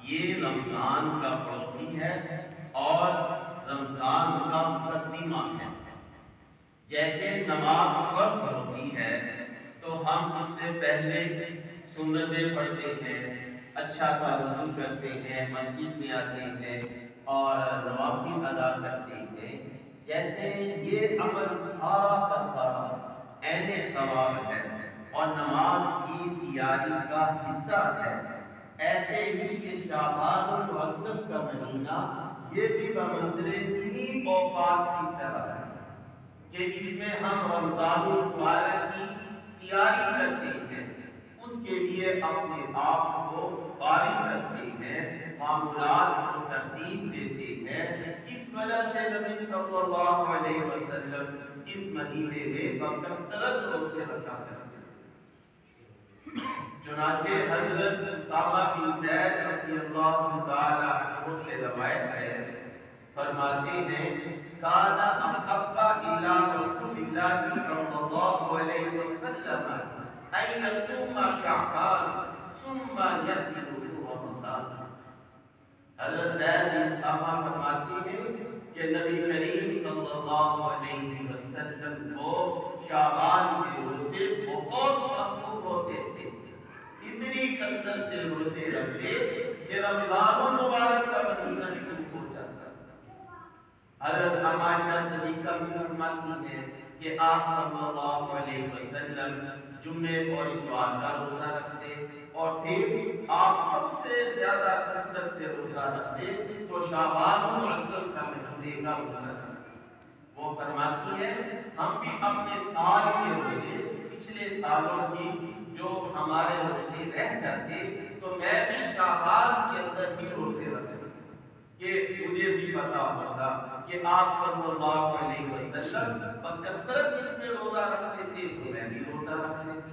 یہ رمضان کا پڑوسی ہے اور رمضان کا مقدمہ ہے۔ جیسے نماز فرض ہوتی ہے تو ہم اس سے پہلے سنتیں پڑھتے ہیں، اچھا سا وضو کرتے ہیں، مسجد میں آتے ہیں اور نوافل ادا کرتے ہیں، جیسے یہ عمل سارا کا سارا عین ثواب ہے اور نماز کی تیاری کا حصہ ہے، ایسے ہی یہ شعبان المعظم کا مہینہ یہ بھی بمنزل انہی اوقات کی طرح ہے کہ اس میں ہم رمضان المبارک کی تیاری کرتے ہیں، اس کے لیے اپنے آپ کو فارغ رکھتے ہیں، معمولات کو ترتیب دیتے ہیں۔ اس وجہ سے نبی صلی اللہ علیہ وسلم اس مہینے میں بکثرت روزے رکھا کرتے ہیں۔ چنانچہ حضرت اسامہ بن زید رضی اللہ تعالی عنہ سے روایت ہے، فرماتے ہیں کان احب الی رسول اللہ صلی اللہ علیہ وسلم ان یصوم شعبان ثم یصوم رمضان۔ حضرت زید بن اسامہ فرماتے ہیں کہ نبی کریم صلی اللہ علیہ وسلم کو شعبان کے روزے بہت محبوب ہوتے تھے، اتنی کثرت سے روزے رکھتے کہ رمضان المبارک کا مہینہ شروع ہو جاتا۔ حضرت عائشہ صدیقہ بھی فرماتی ہیں کہ آپ صلی اللہ علیہ وسلم جمعے اور اتوار کا روزہ رکھتے اور پھر آپ سب سے زیادہ کثرت سے روزہ رکھتے تو شعبان المعظم کا مہینے کا روزہ رکھتے۔ وہ فرماتی ہے ہم بھی اپنے سال کے روزے پچھلے سالوں کی جو ہمارے روزے رہ جاتے تو میں بھی شعبان کے اندر ہی روزے رکھتا کہ مجھے بھی پتا ہوتا کہ آپ صلی اللہ علیہ وسلم بکثرت اس میں روزہ رکھتے تھے تو میں بھی روزہ رکھ لیتی۔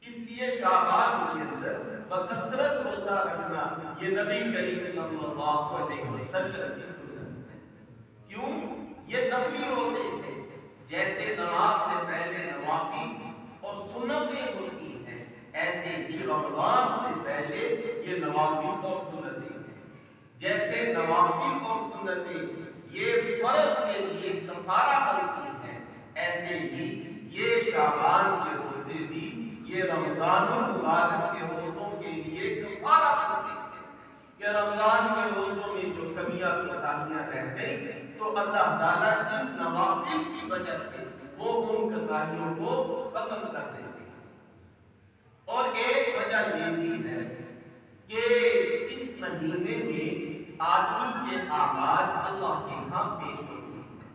اس لیے شعبان کے اندر بکثرت روزہ رکھنا یہ نبی کریم صلی اللہ علیہ وسلم کی سنت ہے۔ کیوں؟ یہ نفلی روزے تھے، جیسے نماز سے پہلے نوافل اور سنتیں ہوتی ہیں، ایسے ہی رمضان سے پہلے یہ نوافل اور سنتیں ہیں۔ جیسے نوافل اور سنتیں یہ فرض کے لیے کفارہ کرتی ہیں، ایسے ہی یہ شعبان کے روزے بھی یہ رمضان المبارک کے روزوں کے لیے کفارہ کرتے ہیں کہ رمضان کے روزوں میں جو کمیاں کوتاہیاں رہ گئی تو اللہ تعالیٰ ان نوافل کی وجہ سے وہ ان کوتاہیوں کو ختم کر دیتے ہیں۔ اور ایک وجہ یہ بھی ہے کہ اس مہینے میں آدمی کے اعمال اللہ کے ہاں پیش ہوتے ہیں۔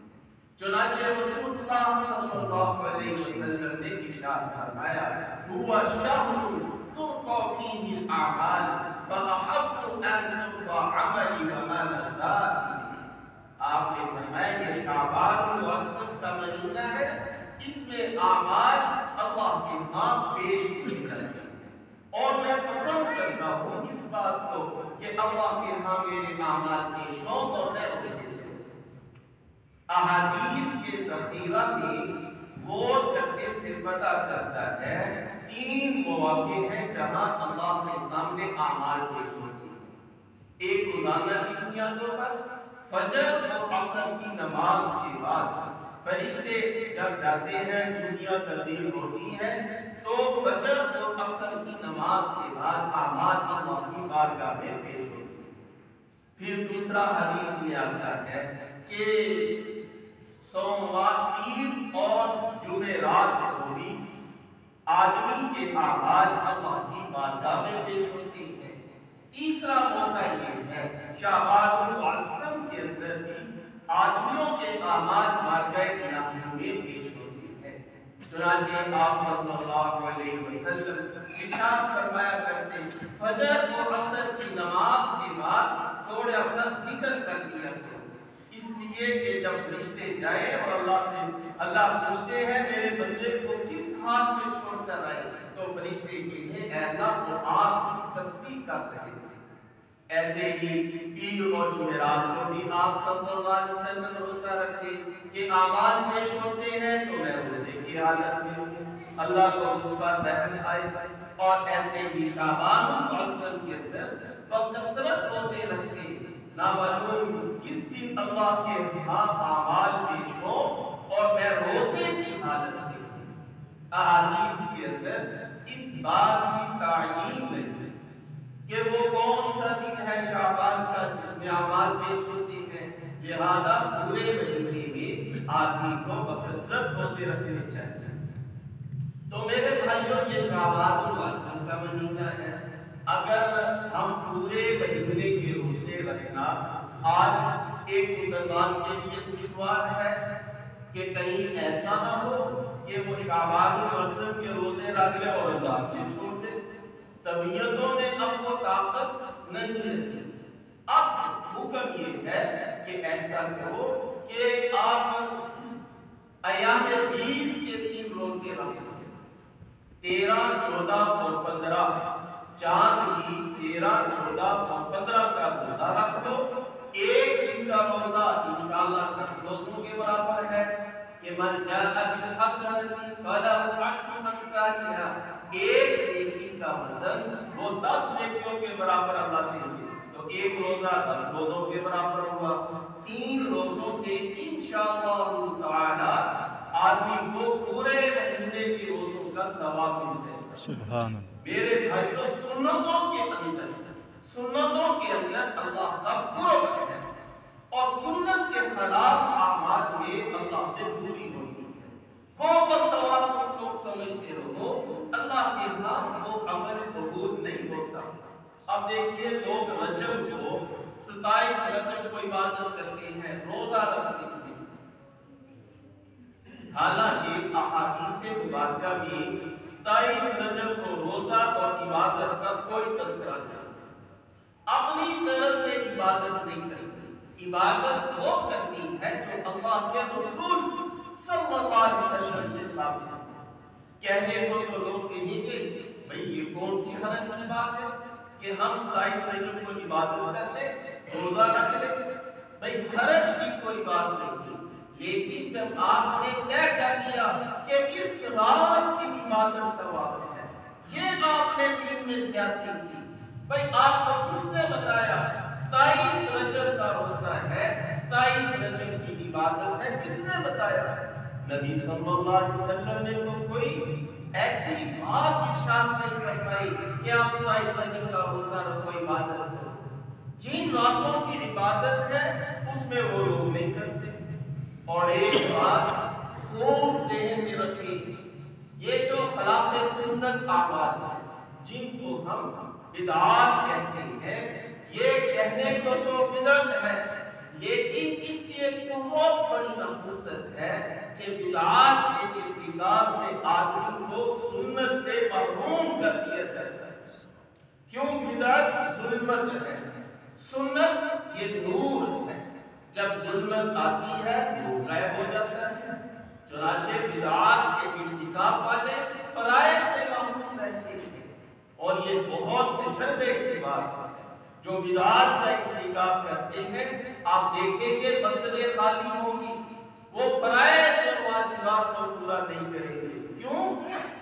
چنانچہ رسول اللہ صلی اللہ علیہ وسلم نے ارشاد فرمایا هو شهر ترفع فيه الاعمال فاحب ان ترفع عملي وانا صائم۔ آپ نے فرمایا کہ شعبان المعظم کا مہینہ ہے، اس میں اعمال اللہ کے ہاں پیش کیے جاتے ہیں اور میں پسند کرتا ہوں اس بات کو کہ اللہ کے ہاں میرے اعمال پیش ہوں اور میں روزے سے احادیث کے ذخیرہ میں غور کرنے سے پتہ چلتا ہے 3 مواقع ہیں جہاں اللہ کے سامنے اعمال پیش ہوتے ہیں۔ ایک روزانہ کی بنیادوں پر فجر اور عصر کی نماز کے بعد فرشتے جب جاتے ہیں، دنیا تبدیل ہوتی ہے تو فجر اور عصر کی نماز کے بعد اعمال اللہ کی بارگاہ میں پیش ہوتے ہیں۔ پھر دوسرا حدیث میں آتا ہے کہ سوموار، پیر اور جمعرات کو بھی آدمی کے اعمال اللہ کی بارگاہ میں پیش ہوتے ہیں۔ تیسرا موقع یہ ہے شعبان المعظم کے اندر بھی آدمیوں کے اعمال بارگاہ الہی میں پیش ہوتے ہیں۔ چنانچہ آپ صلی اللہ علیہ وسلم ارشاد فرمایا کرتے فجر اور عصر کی نماز کے بعد تھوڑا سا ذکر کر لیا کرو، اس لیے کہ جب فرشتے جائیں اور اللہ پوچھتے ہیں میرے بندے کو کس حال میں چھوڑ کر آئے تو فرشتے کہتے ہیں اے اللہ وہ آپ کی تسبیح کر رہے تھے۔ ایسے ہی پیر اور جمعرات کو بھی آپ صلی اللہ علیہ وسلم روزہ رکھتے کہ اعمال پیش ہوتے ہیں تو میں روزے کی حالت میں ہوں، اللہ کو مجھ پر رحم آئے۔ اور ایسے ہی شعبان المعظم کے اندر وقت نہ معلوم کس دن اللہ کے ہاں اعمال پیش ہو اور میں روزے کی حالت میں ہوں۔ احادیث کے اندر اس بات کی تعین نہیں کہ وہ کون سا دن ہے شعبان کا جس میں اعمال پیش ہوتے ہیں، لہذا پورے مہینے میں آدمی کو بکثرت روزے رکھنے چاہیے۔ تو میرے بھائیوں، یہ شعبان المعظم کا مہینہ ہے۔ اگر ہم پورے مہینے کے روزے رکھنا آج ایک مسلمان کے لیے دشوار ہے کہ کہیں ایسا نہ ہو کہ وہ شعبان المعظم کے روزے رکھ لے اور اللہ کے چھوڑ دے۔ طبیعتوں نے اب وہ طاقت نہیں رہتی۔ اب حکم یہ ہے کہ ایسا کرو کہ آپ ایام 20 کے 3 روزے رکھیں، 13، 14 اور 15۔ چاند کی 13، 14 اور 15 کا روزہ رکھ دو۔ ایک دن کا روزہ انشاءاللہ 10 روزوں کے برابر ہے کہ من جاء بالحسنۃ فلہ عشر امثالها۔ ایک نیکی کا وزن وہ 10 نیکیوں کے برابر اللہ دیں گے۔ تو ایک روزہ 10 روزوں کے برابر ہوا۔ 3 روزوں سے انشاءاللہ تعالی آدمی کو پورے مہینے کے روزوں کا ثواب مل جائے گا۔ سبحان اللہ۔ میرے بھائیوں، سنتوں کے اندر اللہ کا قرب ہے اور سنت کے خلاف اعمال میں اللہ سے دوری ہوتی ہے۔ کو ثواب تم لوگ سمجھتے رہو، اللہ کے ہاں وہ عمل قبول نہیں ہوتا۔ اب دیکھیے، لوگ رجب کو 27 رجب کو عبادت کرتے ہیں، روزہ رکھتے ہیں، حالانکہ احادیث مبارکہ میں 27 رجب کو روزہ اور عبادت کا کوئی تذکرہ نہیں۔ اپنی طرف سے عبادت نہیں کرتی، عبادت وہ کرتی ہے جو اللہ کے رسول صلی اللہ علیہ وسلم سے ثابت ہے۔ کہنے کو تو لوگ کہیں گے بھئی یہ کون سی حرج کی بات ہے کہ ہم 27 رجب کو عبادت کر لیں، روزہ رکھ لیں۔ بھئی حرج کی کوئی بات نہیں، لیکن جب آپ نے طے کر لیا کہ اس رات کی عبادت ثواب ہے، یہ آپ نے دین میں زیادتی کی۔ بھئی آپ کو کس نے بتایا 27 رجب کا روزہ ہے، 27 رجب کی عبادت ہے، کس نے بتایا؟ نبی صلی اللہ علیہ وسلم نے تو کوئی ایسی بات ارشاد نہیں فرمائی کہ آپ 27 رجب کا روزہ رکھو، عبادت کرو۔ جن راتوں کی عبادت ہے اس میں وہ لوگ نہیں کرتے۔ اور ایک بات خوب ذہن میں رکھیں، یہ جو خلاف سنت اعمال ہیں جن کو ہم بدعات کہتے ہیں، یہ کہنے کو تو بدعت ہے، لیکن اس کی ایک بہت بڑی نحوست ہے کہ بدعات کے ارتکاب سے آدمی کو سنت سے محروم کر دیا جاتا ہے۔ کیوں؟ بدعت ظلمت ہے، سنت یہ نور ہے۔ جب ظلمت آتی ہے وہ غائب ہو جاتا ہے۔ چنانچہ بدعات کے ارتکاب والے فرائض سے محروم رہتے ہیں، اور یہ بہت تجربے کی بات ہے۔ جو بدعات کا ارتکاب کرتے ہیں آپ دیکھیں گے مسجدیں خالی ہوں گی، وہ فرائض اور واجبات کو پورا نہیں کریں گے۔ کیوں؟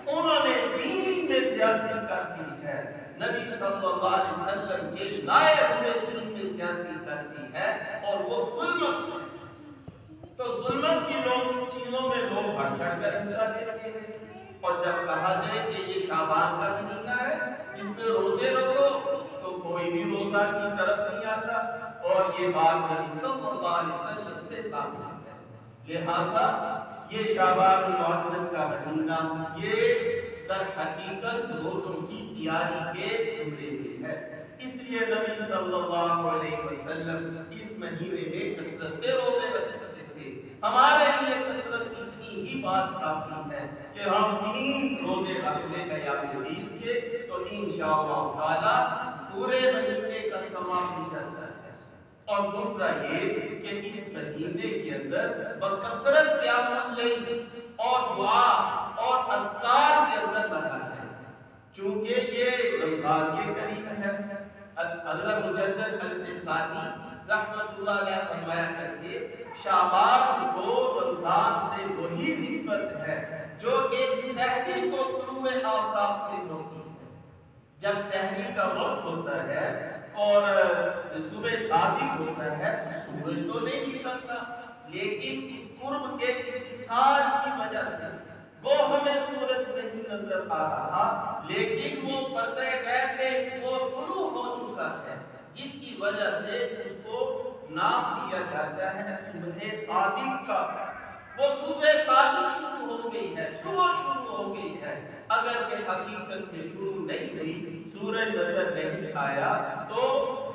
انہوں نے دین میں زیادتی کر دی ہے، نبی صلی اللہ علیہ وسلم کے لائے ہوئے دین میں زیادتی کرتی ہے، اور وہ ظلمت ہے۔ تو ظلمت کی چیزوں میں لوگ بڑھ چڑھ کر حصہ لیتے ہیں، اور جب کہا جائے کہ یہ شعبان کا مہینہ ہے اس میں روزے رکھو تو کوئی بھی روزہ کی طرف نہیں آتا، اور یہ بات نبی صلی اللہ علیہ وسلم سے ثابت ہے۔ لہذا یہ شعبان المعظم کا مہینہ یہ در حقیقت روزوں کی تیاری کے زمرے میں ہے۔ اس لیے نبی صلی اللہ علیہ وسلم اس مہینے میں کثرت سے روزے رکھتے تھے۔ ہمارے لیے کثرت اتنی ہی بات کافی ہے کہ ہم 3 روزے رکھ لیں ایام 20 کے، تو انشاءاللہ تعالی پورے مہینے کا ثواب مل جاتا ہے۔ اور دوسرا یہ کہ اس مہینے کے اندر بکثرت قیام اللیل اور دعا اور اذکار کے اندر لگا جائے، چونکہ یہ رمضان کے قریب ہے۔ حضرت مجدد الفسانی رحمت اللہ علیہ فرمایا کرتے شعبان کو رمضان سے وہی نسبت ہے جو ایک سحری کو طلوع آفتاب سے ہوتی ہے۔ جب سحری کا وقت ہوتا ہے اور صبح صادق ہوتا ہے، سورج تو نہیں نکلتا، لیکن اس قرب کے اتصال کی وجہ سے وہ ہمیں سورج نہیں نظر آ رہا، لیکن وہ پردے غیب میں وہ طلوع ہو چکا ہے، جس کی وجہ سے اس کو نام دیا جاتا ہے صبح صادق کا۔ وہ صبح صادق شروع ہو گئی ہے، صبح شروع ہو گئی ہے، اگرچہ حقیقت میں شروع نہیں ہوئی، سورج نظر نہیں آیا تو،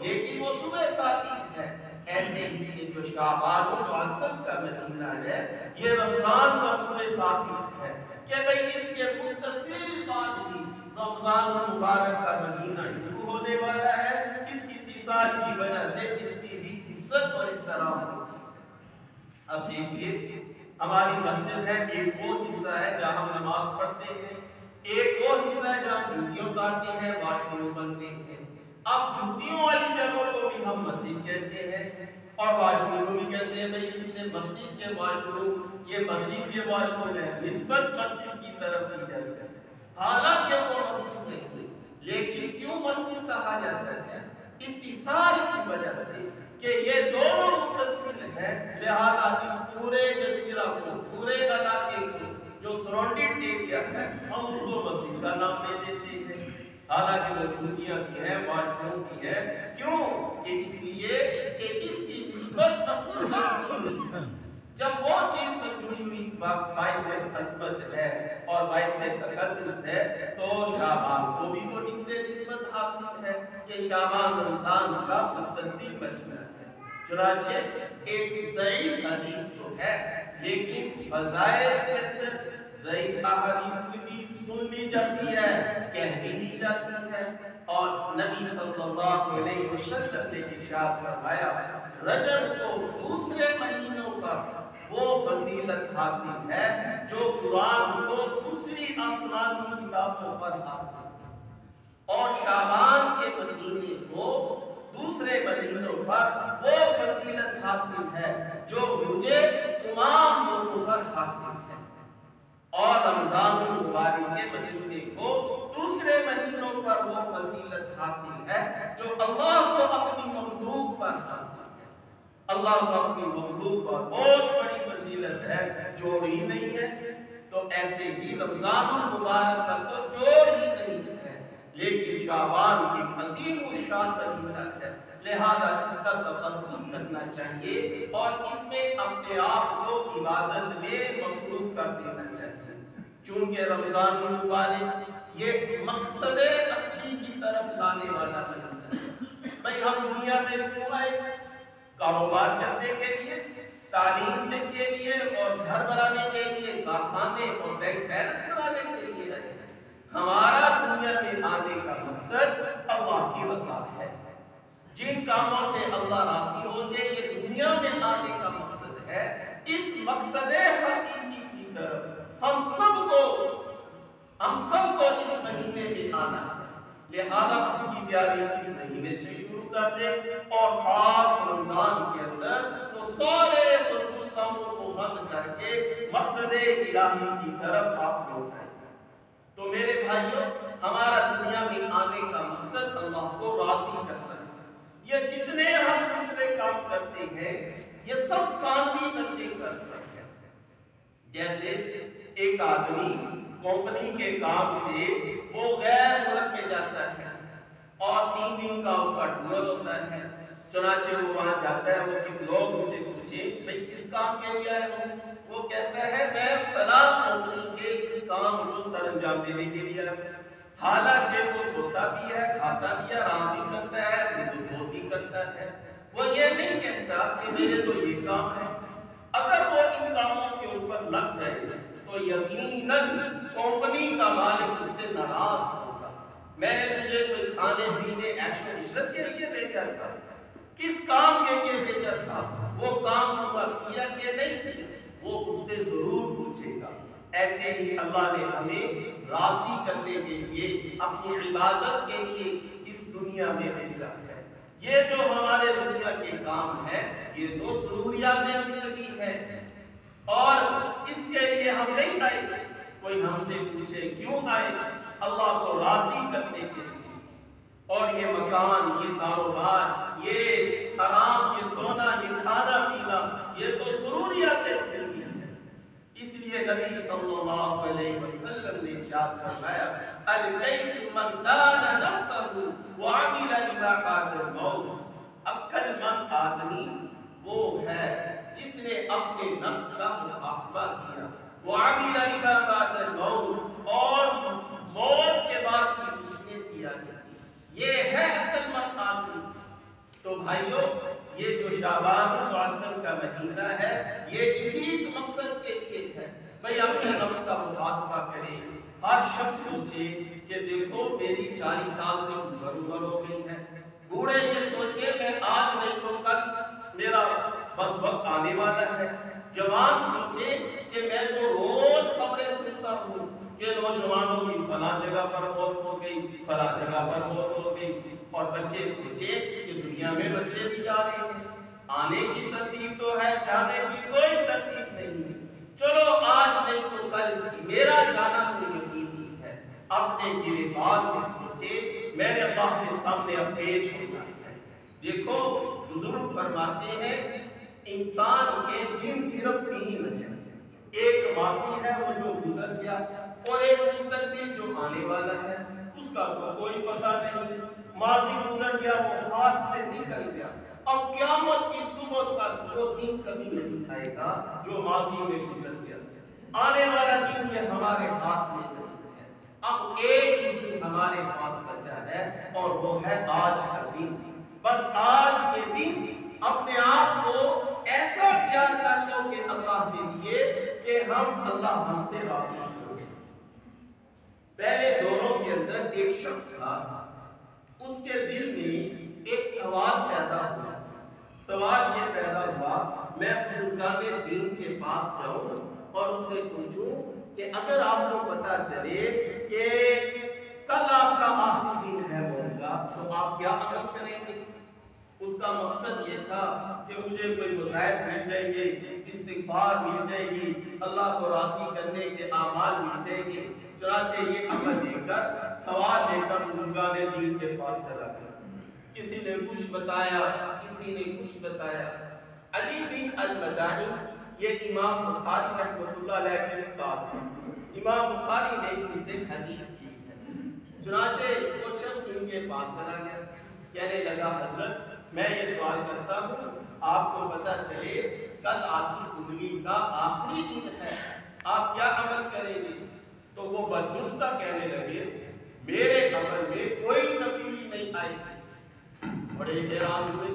لیکن وہ صبح صادق ہے۔ ایسے ہی یہ جو شعبان المعظم کا مہینہ ہے، یہ رمضان کا صبح صادق ہے کہ بھئی اس کے متصل بعد ہی رمضان المبارک کا مہینہ شروع ہونے والا ہے، اس کی اتصال کی وجہ سے اس کی بھی عزت اور احترام ہوتی ہے۔ اب دیکھیے ہماری مسجد ہے، ایک وہ حصہ ہے جہاں ہم نماز پڑھتے ہیں، ایک وہ حصہ ہے جہاں جوتیاں اتارتے ہیں، واش روم بنتے ہیں۔ اب جوتیوں والی جگہ کو بھی ہم مسجد کہتے ہیں اور واش روم کو بھی کہتے ہیں، بھئی اس نے مسجد کے واش روم، یہ مسجد کے واش روم ہے، نسبت مسجد کی طرف دی جاتی ہے، حالانکہ وہ مسجد نہیں، لیکن کیوں مسجد کہا جاتا ہے؟ اتصال کی وجہ سے کہ یہ دونوں متصل ہیں، لہذا اس پورے جزیرہ کو، پورے علاقے کو جو سراؤنڈنگ ایریا ہے، ہم اس کو مسجد کا نام دے دیتے ہیں، حالانکہ وہ جوتیاں کی ہے، واش روم کی ہے۔ کیوں؟ کہ اس لیے کہ اس کی نسبت اصل سے جڑی ہوئی ہے۔ جب وہ چیز سے جڑی ہوئی باعث عظمت ہے اور باعث تقدس ہے تو شعبان کو بھی تو اس سے نسبت حاصل ہے کہ شعبان رمضان کا متصل مہینہ ہے۔ چنانچہ ایک ضعیف حدیث تو ہے، لیکن فضائل کے اندر ضعیف احادیث بھی سن لی جاتی ہے، کہہ بھی لی جاتی ہے، اور نبی صلی اللہ علیہ وسلم نے ارشاد فرمایا رجب کو دوسرے مہینوں کا وہ فضیلت حاصل ہے جو قرآن کو دوسری آسمانی کتابوں پر حاصل ہے، اور شعبان کے مہینے کو دوسرے مہینوں پر وہ فضیلت حاصل ہے جو مجھے تمام لوگوں پر حاصل ہے، اور رمضان المبارک کے مہینے کو دوسرے مہینوں پر وہ فضیلت حاصل ہے جو اللہ کو اپنی مخلوق پر حاصل ہے۔ اللہ کو اپنی مخلوق پر بہت بڑی فضیلت ہے، جوڑ ہی نہیں ہے، تو ایسے ہی رمضان المبارک کا تو جوڑ ہی نہیں ہے، لیکن شعبان ایک عظیم الشان مہینہ ہے، لہذا اس کا تقدس کرنا چاہیے اور اس میں اپنے آپ کو عبادت میں مصروف کر دینا چاہیے، چونکہ رمضان المبارک یہ مقصد اصلی کی طرف لانے والا مہینہ ہے۔ بھئی ہم دنیا میں کیوں آئے؟ کاروبار کرنے کے لیے، تعلیم کے لیے اور گھر بنانے کے لیے، کارخانے اور بینک بیلنس بنانے کے لیے آئے۔ ہمارا دنیا میں آنے کا مقصد اللہ کی رضا ہے، جن کاموں سے اللہ راضی ہو جائے، یہ دنیا میں آنے کا مقصد ہے۔ اس مقصد حقیقی کی طرف ہم سب کو اس مہینے میں آنا ہے، لہذا اس کی تیاری اس مہینے سے شروع کر دیں، اور خاص رمضان کے اندر تو سارے فضول کاموں کو بند کر کے مقصد الہی کی طرف آپ لوٹ آئیں۔ تو میرے بھائیوں، ہمارا دنیا میں آنے کا مقصد اللہ کو راضی کرنا ہے۔ یہ جتنے ہم دوسرے کام کرتے ہیں یہ سب ثانوی درجے کا ہے۔ جیسے ایک آدمی کمپنی کے کام سے وہ غیر ملک میں جاتا ہے اور 3 دن کا اس کا ٹور ہوتا ہے، چنانچہ وہ وہاں جاتا ہے، وہ کہ لوگ اسے پوچھیں بھئی کس کام کے لیے آئے ہو؟ وہ کہتا ہے میں فلاں کمپنی کے اس کام کو سر انجام دینے کے لیے آیا ہوں۔ حالانکہ وہ سوتا بھی ہے، کھاتا بھی ہے، آرام بھی کرتا ہے، دودھ بھی کرتا ہے، وہ یہ نہیں کہتا کہ میرے تو یہ کام ہے۔ اگر وہ ان کاموں کے اوپر لگ جائے تو یقیناً کمپنی کا مالک اس سے ناراض ہوگا۔ میں نے تجھے کوئی کھانے پینے عیش و عشرت کے لیے بھیجا تھا، کس کام کے لیے بھیجا تھا، وہ کام پورا کیا کہ نہیں کیا، وہ اس سے ضرور پوچھے گا۔ ایسے ہی اللہ نے ہمیں راضی کرنے کے لیے اپنی عبادت کے لیے اس دنیا میں بھیجا ہے۔ یہ جو ہمارے دنیا کے کام ہیں یہ تو ضروریات زندگی ہے، اور اس کے لیے ہم نہیں آئے۔ کوئی ہم سے پوچھے کیوں آئے؟ اللہ کو راضی کرنے کے لیے، اور یہ مکان، یہ کاروبار، یہ آرام، یہ سونا، یہ کھانا پینا، یہ تو ضروریات زندگی ہے۔ اس لیے نبی صلی اللہ علیہ وسلم نے ارشاد فرمایا الکیس من دان نفسہ وعمل لما بعد الموت۔ عقل مند آدمی وہ ہے جس نے اپنے نفس کا محاسبہ کیا، وعمل لما بعد الموت، اور موت کے بعد کی اس نے تیاری کی، یہ ہے عقل مند آدمی۔ تو بھائیو، یہ جو شعبان المعظم کا مہینہ ہے یہ اسی مقصد کے لیے ہے، بھئی اپنے نفس کا محاسبہ کرے۔ ہر شخص سوچے کہ دیکھو میری 40 سال سے عمر ہو گئی ہے، بوڑھے یہ سوچے میں آج نہیں تو کل میرا بس وقت آنے والا ہے، جوان سوچے کہ میں تو روز خبریں سنتا ہوں کہ نوجوانوں کی فلاں جگہ پر موت ہو گئی، فلاں جگہ پر موت ہو گئی، اور بچے سوچے کہ دنیا میں بچے بھی جا رہے ہیں، آنے کی ترتیب تو ہے، جانے کی کوئی ترتیب نہیں۔ چلو آج نہیں تو کل میرا جانا تو یقینی ہے۔ اپنے گریبان میں سوچے میں نے اللہ کے سامنے اب پیش ہونا ہے۔ دیکھو بزرگ فرماتے ہیں انسان کے دن صرف 3 ہیں، ایک ماضی ہے وہ جو گزر گیا، اور ایک مستقبل جو آنے والا ہے اس کا تو کوئی پتہ نہیں۔ ماضی گزر گیا، وہ ہاتھ سے نکل گیا، اب قیامت کی صبح تک وہ دن کبھی نہیں آئے گا جو ماضی میں گزر گیا۔ آنے والا دن یہ ہمارے ہاتھ میں نہیں ہے، اب ایک ہی دن ہمارے پاس بچا ہے اور وہ ہے آج کا دن۔ بس آج کے دن اپنے آپ کو ایسا تیار کر لو کہ اللہ کے لیے کہ اللہ ہم سے راضی ہو۔ پہلے دوروں کے اندر ایک شخص تھا، اس کے دل میں ایک سوال پیدا ہوا۔ سوال یہ پیدا ہوا میں بزرگان دین کے پاس جاؤں اور اس سے پوچھوں کہ اگر آپ کو پتا چلے کہ کل آپ کا آخری دن ہے موت کا تو آپ کیا عمل کریں گے؟ اس کا مقصد یہ تھا کہ مجھے کوئی وظائف مل جائیں گے، استغفار مل جائے گی، اللہ کو راضی کرنے کے اعمال مل جائیں گے۔ چنانچہ یہ عمل لے کر، سوال لے کر بزرگان دین کے پاس چلا گیا۔ کسی نے کچھ بتایا، کسی نے کچھ بتایا۔ علی بن المدانی یہ امام بخاری رحمۃ اللہ علیہ کے استاد ہیں، امام بخاری نے ان سے حدیث کی ہے۔ چنانچہ وہ شخص ان کے پاس چلا گیا، کہنے لگا حضرت میں یہ سوال کرتا ہوں، آپ کو پتہ چلے کل آپ کی زندگی کا آخری دن ہے، آپ کیا عمل کریں گے؟ تو وہ برجستہ کہنے لگے میرے عمل میں کوئی تبدیلی نہیں آئے گی۔ بڑے حیران ہوئے،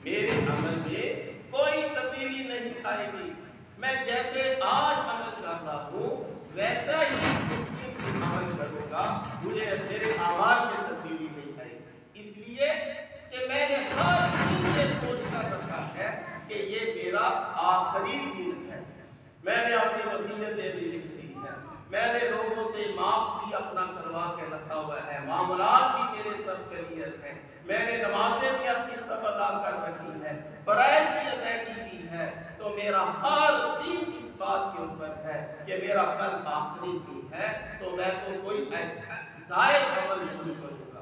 میرے عمل میں کوئی تبدیلی نہیں آئے گی، میں جیسے آج عمل کر رہا ہوں ویسا ہی اس دن عمل کروں گا، مجھے میرے اعمال میں تبدیلی نہیں آئے گی، اس لیے کہ میں نے ہر دن یہ سوچ کر رکھا ہے کہ یہ میرا آخری دن ہے۔ میں نے اپنی وصیتیں بھی لکھ دی ہیں، میں نے لوگوں سے معاف بھی اپنا کروا کے رکھا ہوا ہے، معاملات بھی میرے سب کلیئر ہیں، میں نے نمازیں بھی اپنی سب ادا کر رکھی ہیں، فرائض کی ادائیگی بھی ہے، تو میرا ہر دن اس بات کے اوپر ہے کہ میرا کل آخری دن ہے، تو میں تو کوئی زائد عمل نہیں کروں گا۔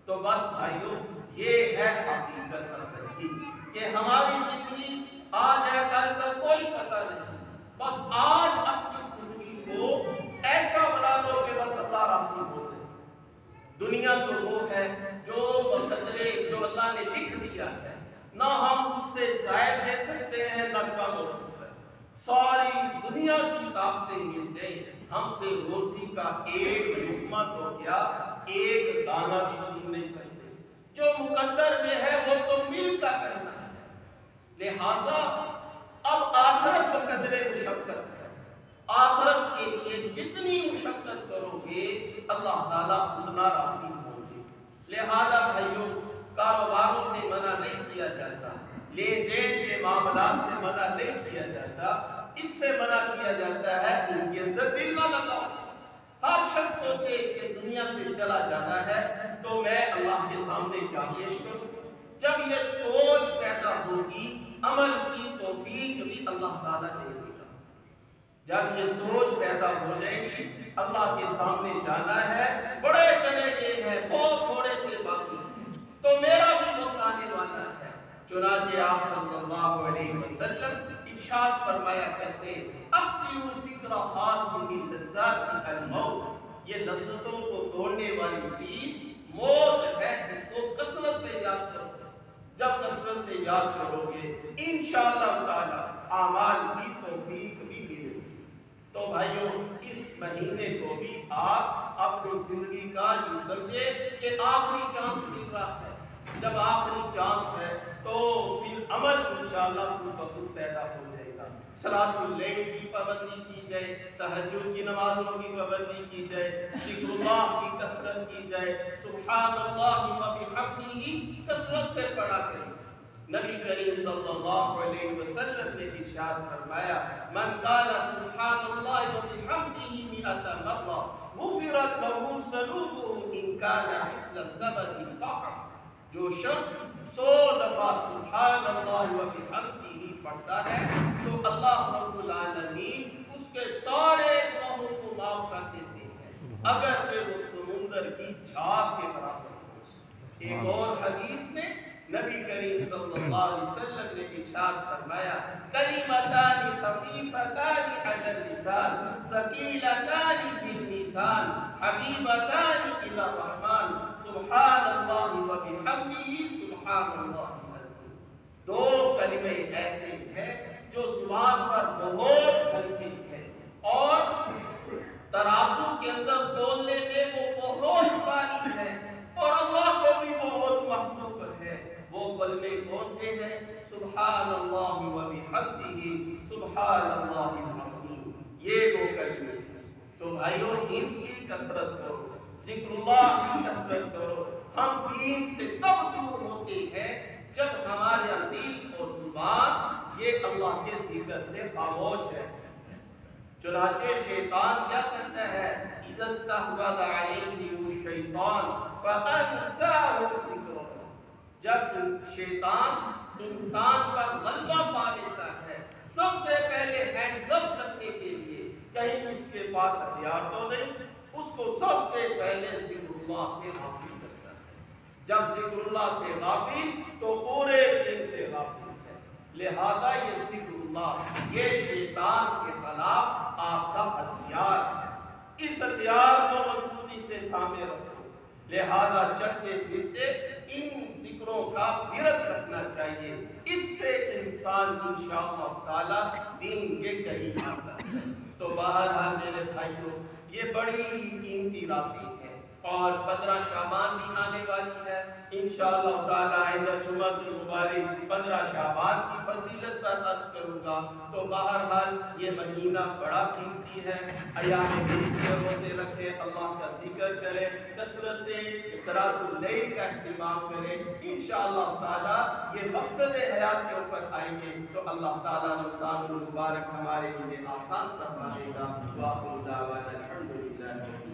تو بس بھائیو یہ ہے حقیقت اصل کی کہ ہماری زندگی آج ہے کل کا کوئی پتہ نہیں، بس آج اپنی زندگی کو ایسا بنا لو کہ بس اللہ راضی ہو جائے۔ دنیا تو وہ ہے جو مقدرے جو اللہ نے لکھ دیا ہے، نہ ہم اس سے زائد دے سکتے ہیں نہ کم ہو سکتا ہے۔ ساری دنیا کی طاقتیں مل جائیں، ہم سے روزی کا ایک لقمہ تو کیا ایک دانہ بھی چھین نہیں سکتے۔ جو مقدر میں ہے وہ تو مل کر کرنا ہے، لہذا اب آخرت بقدر مشقت ہے، آخرت کے لیے جتنی مشقت کرو گے اللہ تعالیٰ اتنا راضی ہوں گے۔ لہذا بھائیوں کاروباروں سے منع نہیں کیا جاتا، لین دین کے معاملات سے منع نہیں کیا جاتا، اس سے منع کیا جاتا ہے ان کے اندر دل نہ لگاؤ۔ ہر شخص سوچے کہ دنیا سے چلا جانا ہے تو میں اللہ کے سامنے کیا پیش کروں۔ جب یہ سوچ پیدا ہوگی عمل کی توفیق بھی اللہ تعالیٰ دے دے گا۔ جب یہ سوچ پیدا ہو جائے گی اللہ کے سامنے جانا ہے، بڑے چلے گئے ہیں بہت تھوڑے سے باقی ہیں، تو میرا بھی وقت آنے والا ہے۔ چنانچہ آپ صلی اللہ علیہ وسلم ارشاد فرمایا کرتے اکثروا ذکر حاصل اللذات الموت، یہ لذتوں کو توڑنے والی چیز موت ہے، اس کو کثرت سے یاد کرو۔ جب کثرت سے یاد کرو گے انشاءاللہ تعالی اعمال کی توفیق بھی ملے گی۔ تو بھائیوں اس مہینے کو بھی آپ اپنی زندگی کا یہ سمجھے کہ آخری چانس مل رہا ہے۔ جب آخری چانس ہے تو پھر عمل انشاءاللہ خود بخود پیدا ہو جائے گا۔ صلاۃ اللیل کی پابندی کی جائے، تہجد کی نمازوں کی پابندی کی جائے، ذکر اللہ کی کثرت کی جائے، سبحان اللہ و بحمدہ کثرت سے پڑھا کریں۔ نبی کریم صلی اللہ علیہ وسلم نے ارشاد فرمایا من قال سبحان اللہ و بحمدہ مئۃ مرہ غفرت له ذنوبه ان كان مثل الزبد البحر، جو شخص 100 دفعہ سبحان اللہ و بحمدہ پڑھتا ہے تو اللہ رب العالمین اس کے سارے گناہوں کو معاف کر دیتے ہیں، اگرچہ وہ سمندر کی جھاگ کے برابر ہو۔ ایک اور حدیث میں نبی کریم صلی اللہ علیہ وسلم نے ارشاد فرمایا کلمتان خفیفتان علی اللسان ثقیلتان فی المیزان حبیبتان الی الرحمن سبحان اللہ و بحمدہ سبحان اللہ العظیم۔ دو کلمے ایسے ہیں جو زبان پر بہت ہلکے ہیں اور ترازو کے اندر تولنے میں وہ بہت بھاری ہے اور اللہ کو بھی بہت محبوب ہے۔ وہ کلمے کون سے ہیں؟ سبحان اللہ و بحمدہ سبحان اللہ العظیم، یہ وہ کلمے ہیں۔ تو بھائیوں اس کی کثرت کرو، ذکر اللہ کی کثرت کرو۔ ہم دین سے تب دور ہوتے ہیں جب ہمارے دل اور زبان یہ اللہ کے ذکر سے خاموش ہے۔ چنانچہ شیطان کیا کرتا ہے اذا استحوذ علیہم الشیطان فانساہم ذکر اللہ، جب شیطان انسان پر غلبہ پا لیتا ہے سب سے پہلے ہینڈز اپ کرنے کے لیے کہیں اس کے پاس ہتھیار تو نہیں، اس کو سب سے پہلے ذکر اللہ سے غافل کرتا ہے۔ جب ذکر اللہ سے غافل تو پورے دین سے غافل ہے۔ لہذا یہ ذکر اللہ یہ شیطان کے خلاف آپ کا ہتھیار ہے، اس ہتھیار کو مضبوطی سے تھامے رکھو۔ لہذا چلتے پھرتے ان ذکروں کا ورد رکھنا چاہیے، اس سے انسان انشاءاللہ تعالی دین کے قریب آتا ہے۔ تو بہرحال میرے بھائیوں یہ بڑی قیمتی راتیں ہیں اور 15 شعبان بھی آنے والی ہے انشاءاللہ تعالی۔ آئندہ جمعہ المبارک 15 شعبان کی فضیلت پر عرض کروں گا۔ تو بہرحال یہ مہینہ بڑا قیمتی ہے، ایام بیس کے روزے رکھے، اللہ کا ذکر کرے، کثرت سے صلاۃ اللیل کا اہتمام کرے، انشاءاللہ تعالی یہ مقصد حیات کے اوپر آئیں گے تو اللہ تعالی رمضان المبارک ہمارے لیے آسان فرما دے گا۔ وآخر دعوانا الحمدللہ۔